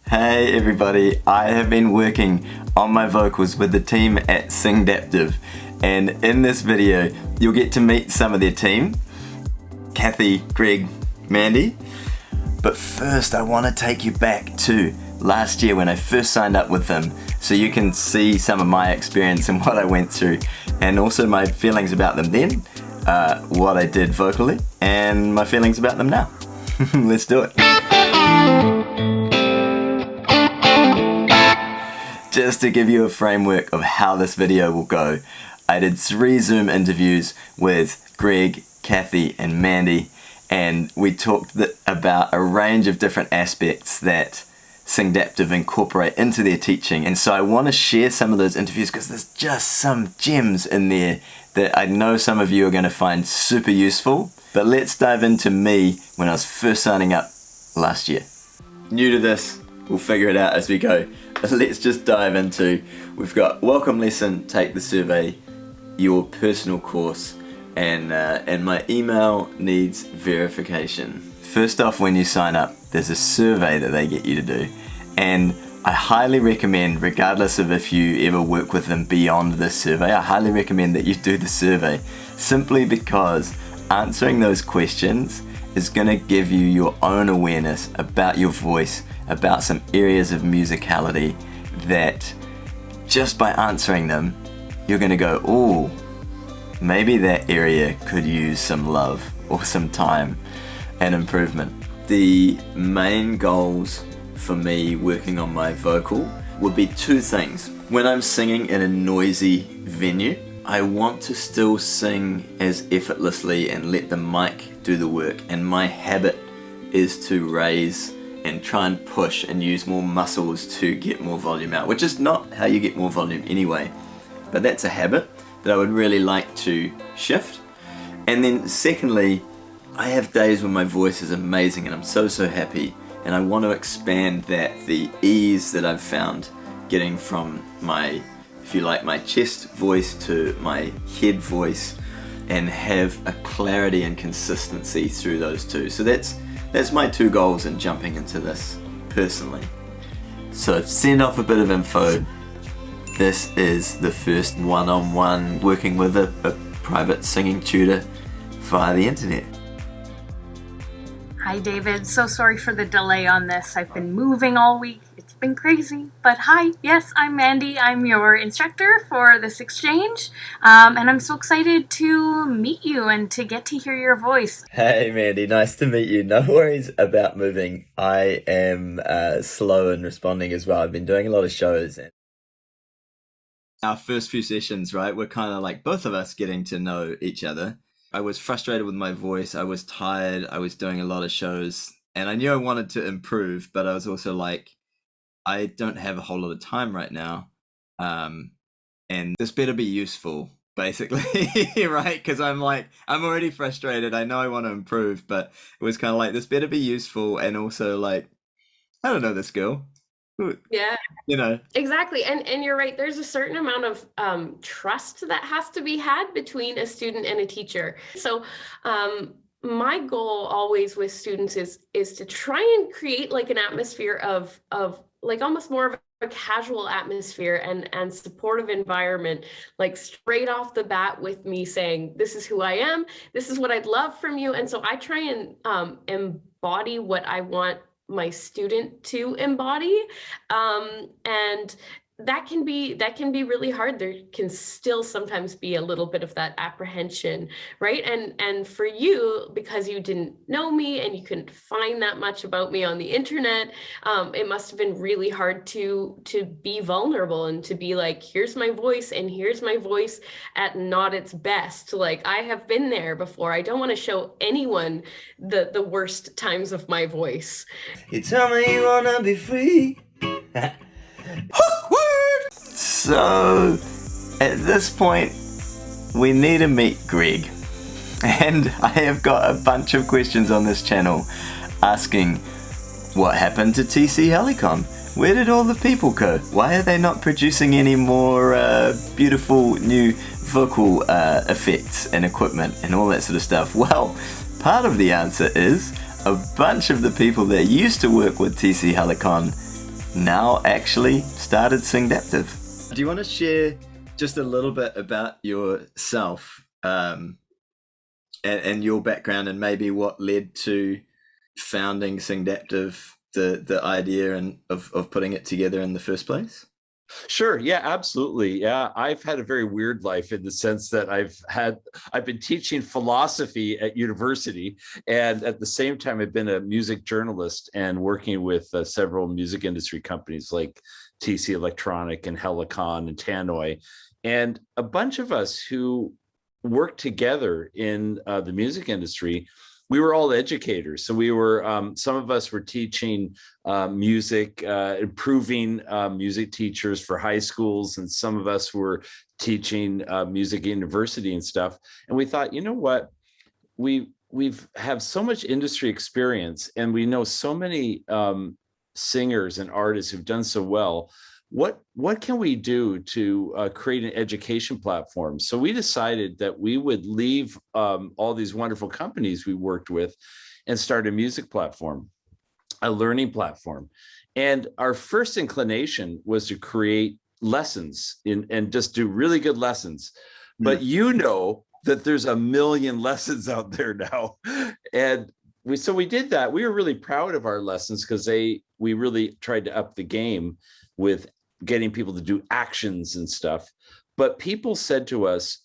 Hey everybody, I have been working on my vocals with the team at Singdaptive, and in this video you'll get to meet some of their team, Kathy, Greg, Mandy. But first I want to take you back to last year when I first signed up with them so you can see some of my experience and what I went through, and also my feelings about them then, what I did vocally, and my feelings about them now. Let's do it. Just to give you a framework of how this video will go, I did 3 Zoom interviews with Greg, Kathy and Mandy, and we talked about a range of different aspects that Singdaptive incorporate into their teaching. And so I want to share some of those interviews because there's just some gems in there that I know some of you are going to find super useful. But let's dive into me when I was first signing up last year. New to this, we'll figure it out as we go. Let's just dive into, we've got welcome lesson, take the survey, your personal course, and my email needs verification. First off, when you sign up, there's a survey that they get you to do, and I highly recommend, regardless of if you ever work with them beyond this survey, I highly recommend that you do the survey, simply because answering those questions is going to give you your own awareness about your voice, about some areas of musicality that just by answering them, you're going to go, oh, maybe that area could use some love or some time and improvement. The main goals for me working on my vocal would be 2 things. When I'm singing in a noisy venue, I want to still sing as effortlessly and let the mic do the work, and my habit is to raise and try and push and use more muscles to get more volume out, which is not how you get more volume anyway, but that's a habit that I would really like to shift. And then secondly, I have days when my voice is amazing and I'm so happy, and I want to expand that, the ease that I've found getting from my, if you like, my chest voice to my head voice, and have a clarity and consistency through those two. So that's my 2 goals in jumping into this personally. So to send off a bit of info, this is the first one-on-one working with a private singing tutor via the internet. Hi David, so sorry for the delay on this. I've been moving all week. It's been crazy. But hi, yes, I'm Mandy. I'm your instructor for this exchange. And I'm so excited to meet you and to get to hear your voice. Hey Mandy, nice to meet you. No worries about moving. I am slow in responding as well. I've been doing a lot of shows. And our first few sessions, right, we're kind of like both of us getting to know each other. I was frustrated with my voice, I was tired, I was doing a lot of shows, and I knew I wanted to improve, but I was also like, I don't have a whole lot of time right now, and this better be useful, basically, right? Because I'm already frustrated, I know I want to improve, but it was kind of like, this better be useful, and also like, I don't know this girl. Yeah, you know, exactly. And you're right. There's a certain amount of trust that has to be had between a student and a teacher. So my goal always with students is to try and create like an atmosphere of like almost more of a casual atmosphere and supportive environment, like straight off the bat with me saying, this is who I am, this is what I'd love from you. And so I try and embody what I want my student to embody, and that can be really hard. There can still sometimes be a little bit of that apprehension, right? And for you, because you didn't know me and you couldn't find that much about me on the internet, it must have been really hard to be vulnerable and to be like, here's my voice, and here's my voice at not its best. Like, I have been there before. I don't want to show anyone the worst times of my voice. You tell me you wanna be free. So, at this point, we need to meet Greg. And I have got a bunch of questions on this channel asking, what happened to TC Helicon? Where did all the people go? Why are they not producing any more beautiful new vocal effects and equipment and all that sort of stuff? Well, part of the answer is a bunch of the people that used to work with TC Helicon now actually started Singdaptive. Do you want to share just a little bit about yourself and your background, and maybe what led to founding Singdaptive, the idea and of putting it together in the first place? Sure. Yeah, absolutely. Yeah. I've had a very weird life in the sense that I've been teaching philosophy at university. And at the same time, I've been a music journalist and working with several music industry companies like TC Electronic and Helicon and Tannoy. And a bunch of us who worked together in the music industry, we were all educators. So we were, some of us were teaching music, improving music teachers for high schools. And some of us were teaching music at university and stuff. And we thought, you know what, we've have so much industry experience, and we know so many singers and artists who've done so well. What can we do to create an education platform? So we decided that we would leave all these wonderful companies we worked with and start a music platform, a learning platform. And our first inclination was to create lessons and just do really good lessons. But you know that there's a million lessons out there now. And we did that. We were really proud of our lessons because we really tried to up the game with getting people to do actions and stuff. But people said to us,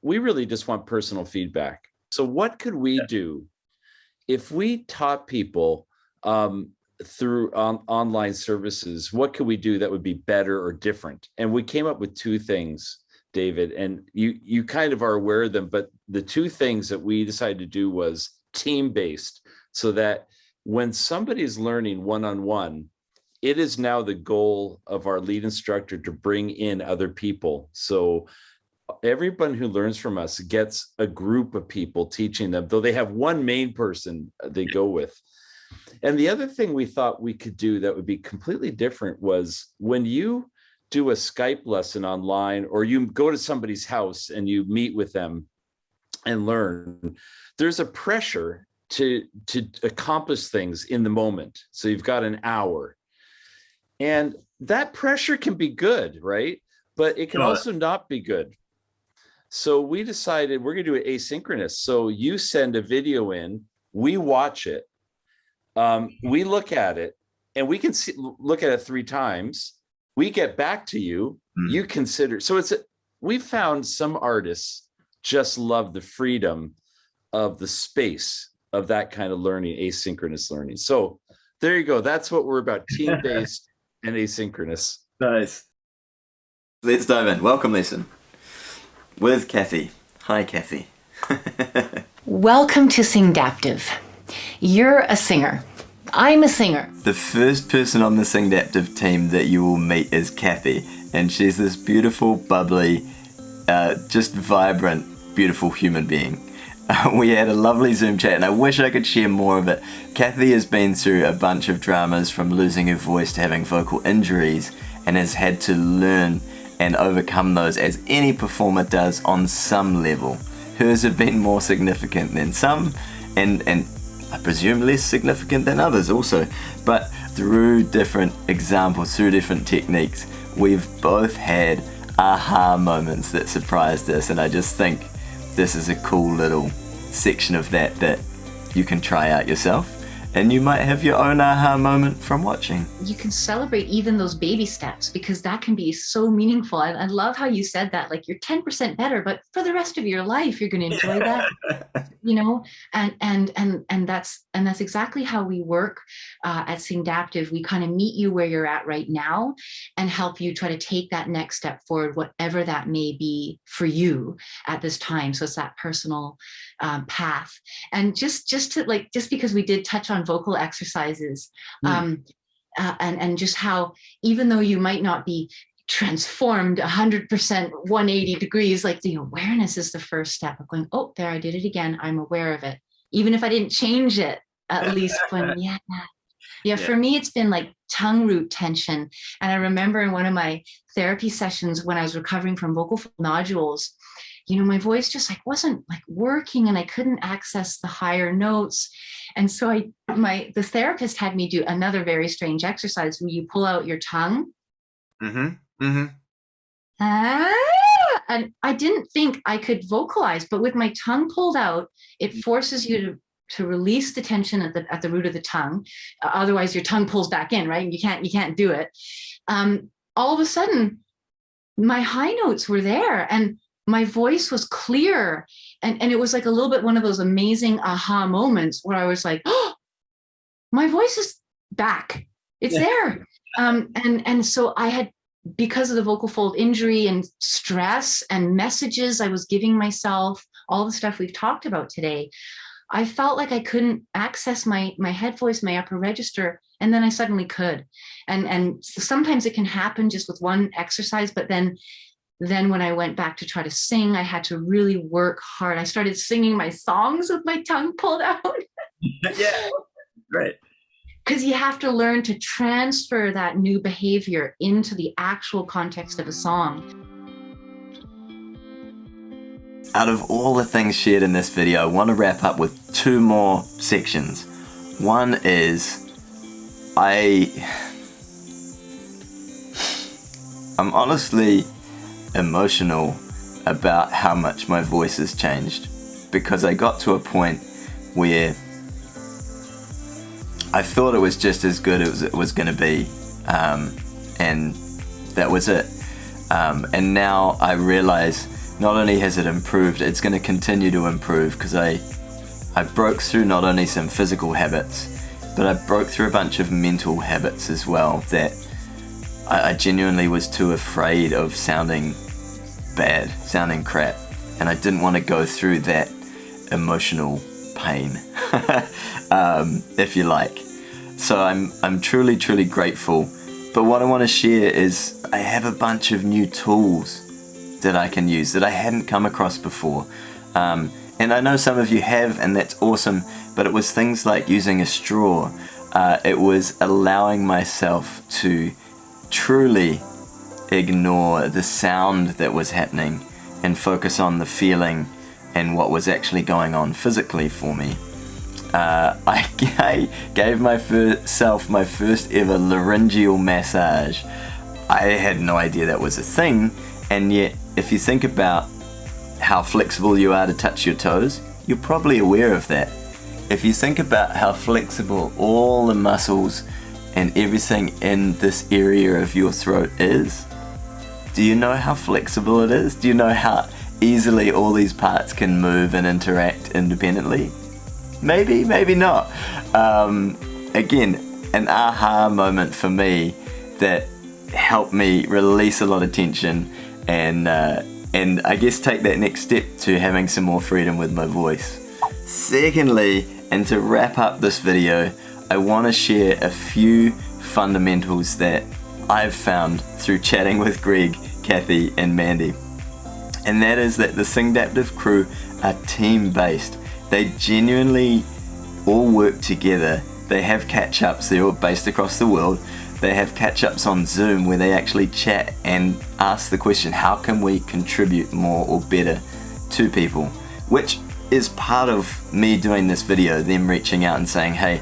we really just want personal feedback. So what could we do if we taught people through online services? What could we do that would be better or different? And we came up with two things, David, and you kind of are aware of them, but the two things that we decided to do was team-based, so that when somebody's learning one-on-one, it is now the goal of our lead instructor to bring in other people. So everyone who learns from us gets a group of people teaching them, though they have one main person they go with. And the other thing we thought we could do that would be completely different was when you do a Skype lesson online, or you go to somebody's house and you meet with them and learn, there's a pressure to accomplish things in the moment. So you've got an hour. And that pressure can be good, right? But it can also not be good. So we decided we're going to do it asynchronous. So you send a video in, we watch it, we look at it, and we can look at it 3 times. We get back to you, you consider. So we found some artists just love the freedom of the space of that kind of learning, asynchronous learning. So there you go. That's what we're about, team-based and asynchronous. Nice. Let's dive in. Welcome lesson with Kathy. Hi, Kathy. Welcome to Singdaptive. You're a singer. I'm a singer. The first person on the Singdaptive team that you will meet is Kathy, and she's this beautiful, bubbly, just vibrant, beautiful human being. We had a lovely Zoom chat, and I wish I could share more of it. Kathy has been through a bunch of dramas, from losing her voice to having vocal injuries, and has had to learn and overcome those, as any performer does on some level. Hers have been more significant than some, and I presume less significant than others also. But through different examples, through different techniques, we've both had aha moments that surprised us, and I just think this is a cool little section of that you can try out yourself, and you might have your own aha moment from watching. You can celebrate even those baby steps, because that can be so meaningful. I love how you said that, like, you're 10% better, but for the rest of your life, you're going to enjoy that. You know, and that's exactly how we work at Singdaptive. We kind of meet you where you're at right now and help you try to take that next step forward, whatever that may be for you at this time. So it's that personal path. And just because we did touch on vocal exercises, and just how, even though you might not be transformed 100% 180 degrees, like, the awareness is the first step of going, oh, there, I did it again. I'm aware of it. Even if I didn't change it, at least when, yeah, for me, it's been like tongue root tension. And I remember in one of my therapy sessions when I was recovering from vocal nodules, my voice just like wasn't like working, and I couldn't access the higher notes. And so the therapist had me do another very strange exercise where you pull out your tongue. And I didn't think I could vocalize, but with my tongue pulled out, it forces you to release the tension at the root of the tongue. Otherwise, your tongue pulls back in, right? And you can't do it. All of a sudden, my high notes were there, and my voice was clear, and it was like a little bit one of those amazing aha moments where I was like, oh, my voice is back. It's there. And so I had, because of the vocal fold injury and stress and messages I was giving myself, all the stuff we've talked about today, I felt like I couldn't access my head voice, my upper register, and then I suddenly could. And sometimes it can happen just with one exercise, but then when I went back to try to sing, I had to really work hard. I started singing my songs with my tongue pulled out. Yeah, great. Because you have to learn to transfer that new behavior into the actual context of a song. Out of all the things shared in this video, I want to wrap up with 2 more sections. One is, I'm honestly emotional about how much my voice has changed, because I got to a point where I thought it was just as good as it was going to be, and that was it. And now I realize not only has it improved, it's going to continue to improve, because I broke through not only some physical habits, but I broke through a bunch of mental habits as well, that I genuinely was too afraid of sounding bad, sounding crap, and I didn't want to go through that emotional pain, if you like. So I'm truly grateful. But what I want to share is I have a bunch of new tools that I can use that I hadn't come across before. And I know some of you have, and that's awesome, but it was things like using a straw. It was allowing myself to truly ignore the sound that was happening and focus on the feeling and what was actually going on physically for me. I gave myself my first ever laryngeal massage. I had no idea that was a thing, and yet if you think about how flexible you are to touch your toes, you're probably aware of that. If you think about how flexible all the muscles and everything in this area of your throat is, do you know how flexible it is? Do you know how easily all these parts can move and interact independently? Maybe, maybe not. Again, an aha moment for me that helped me release a lot of tension and I guess take that next step to having some more freedom with my voice. Secondly, and to wrap up this video, I want to share a few fundamentals that I've found through chatting with Greg, Kathy and Mandy. And that is that the Singdaptive crew are team-based. They genuinely all work together. They have catch-ups, they're all based across the world. They have catch-ups on Zoom where they actually chat and ask the question, how can we contribute more or better to people? Which is part of me doing this video, them reaching out and saying, hey,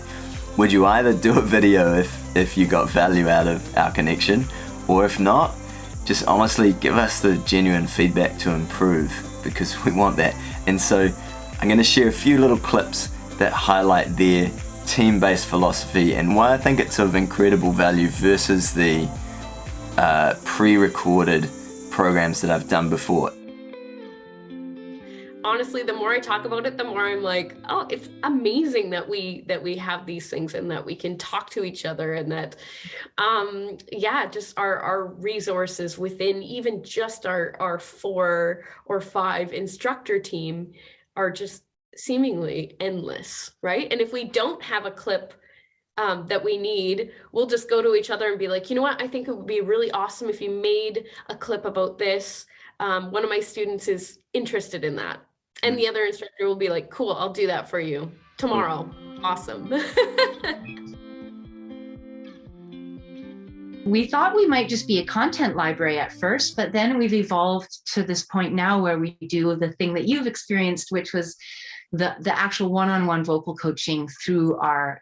would you either do a video if you got value out of our connection, or if not, just honestly give us the genuine feedback to improve, because we want that. And so I'm going to share a few little clips that highlight their team-based philosophy and why I think it's of incredible value versus the pre-recorded programs that I've done before. Honestly, the more I talk about it, the more I'm like, oh, it's amazing that we have these things and that we can talk to each other, and that just our resources within even just our 4 or 5 instructor team are just seemingly endless, right? And if we don't have a clip that we need, we'll just go to each other and be like, you know what, I think it would be really awesome if you made a clip about this. One of my students is interested in that. And the other instructor will be like, cool, I'll do that for you tomorrow. Awesome. We thought we might just be a content library at first, but then we've evolved to this point now where we do the thing that you've experienced, which was the actual one-on-one vocal coaching through our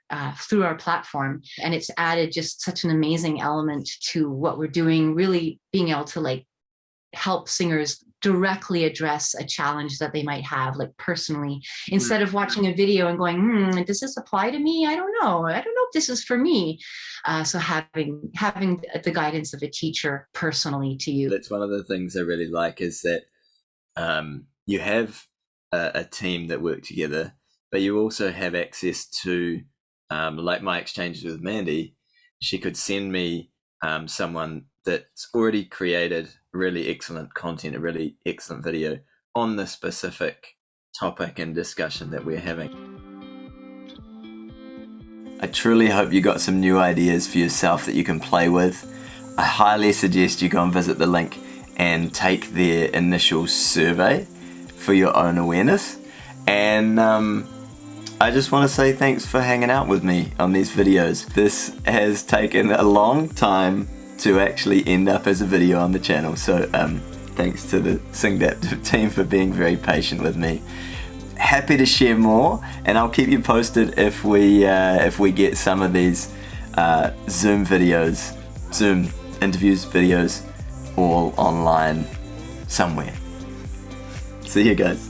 platform. And it's added just such an amazing element to what we're doing, really being able to like help singers directly address a challenge that they might have, like personally, instead of watching a video and going, does this apply to me? I don't know if this is for me. So having the guidance of a teacher personally to you. That's one of the things I really like, is that you have a team that work together, but you also have access to, like my exchanges with Mandy, she could send me someone that's already created really excellent content, a really excellent video on the specific topic and discussion that we're having. I truly hope you got some new ideas for yourself that you can play with. I highly suggest you go and visit the link and take their initial survey for your own awareness. And I just want to say thanks for hanging out with me on these videos. This has taken a long time to actually end up as a video on the channel, so thanks to the Singdaptive team for being very patient with me. Happy to share more, and I'll keep you posted if we get some of these Zoom interviews videos all online somewhere. See you guys.